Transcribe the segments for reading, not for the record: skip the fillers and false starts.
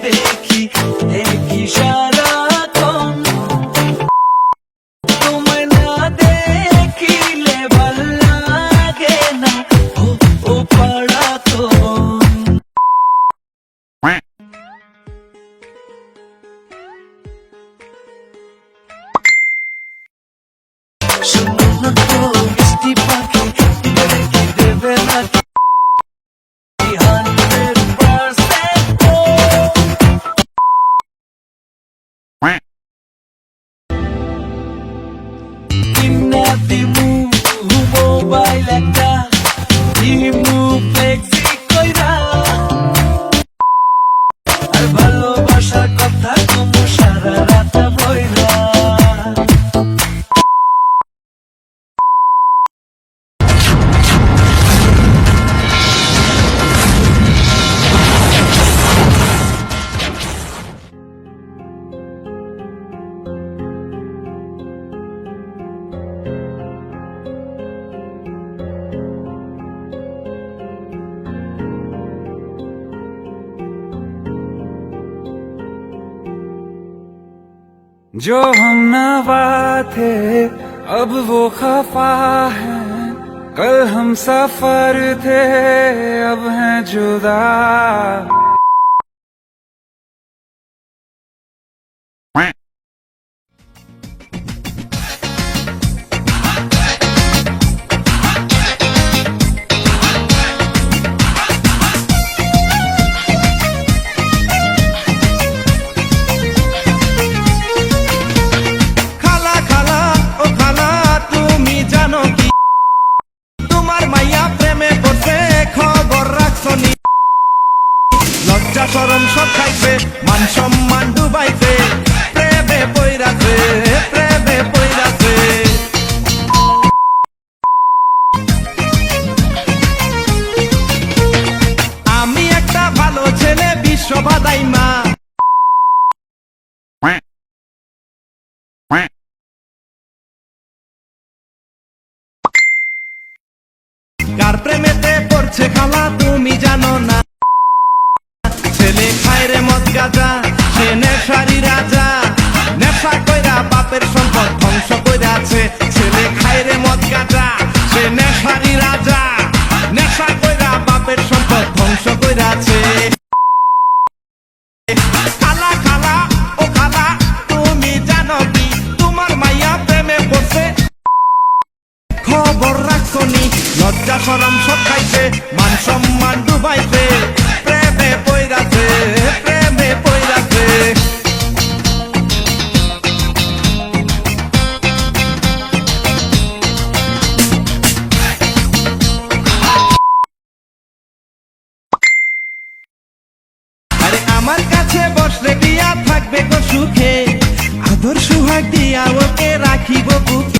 দেখি দেখি সারাক্ষণ, তোমায় না দেখিলে ভাল লাগে না ও পাড়া তো। শুনো না তো মিষ্টি পাখি, দিলে কি দেবে নাকি 100%? কিনা দিমু মোবাইল একটা, দিমু ফ্লেক্সি কইরা, আর ভালোবাসার কথা কমু সারা রাত বইরা। जो हम नवा थे अब वो खफा है, कल हम सफर थे अब हैं जुदा। শরম সব খাইছে, মান সম্মান ডুবাইছে, প্রেমে পইরাছে, প্রেমে পইরাছে। আমি একটা ভালো ছেলে বিশ্ব বাদাই মা, কার প্রেমেতে পড়ছে খালা তুমি জানো না। ছেলে খায় রে মদ গাঁজা, সে নেশারি রাজা, নেশা কইরা বাপের সম্পদ ধ্বংস কইরাছে। ছেলে খায় রে মদ গাঁজা, সে নেশারি রাজা, নেশা কইরা বাপের সম্পদ ধ্বংস কইরাছে। খালা খালা ও খালা তুমি জানো কি তোমার মাইয়া প্রেমে পড়ছে, খবর রাখছো নি? লজ্জা শরম সব খাইছে, মান সম্মান ডুবাইছে, প্রেমে পইরাছে, প্রেমে পইরাছে। আরে আমার কাছে বসলে দিয়া থাকবে গো সুখে, আদর সুহাগ দিয়া ওকে রাখিব বুকে।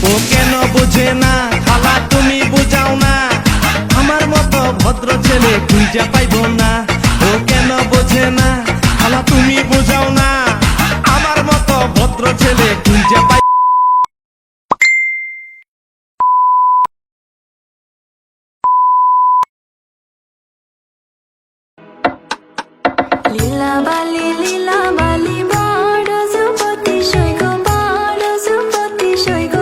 ও কেন বুঝে না খালা তুমি বুঝাও না, আমার মতো ভদ্র ছেলে খুঁজা পাইব না। ও কেন বোঝে না খালা তুমি বুঝাও না, আমার মতো ভদ্র ছেলে খুঁজা পাই। লীলা বালি বড় সুপতি সৈগ, বড় সুপতি সৈগ।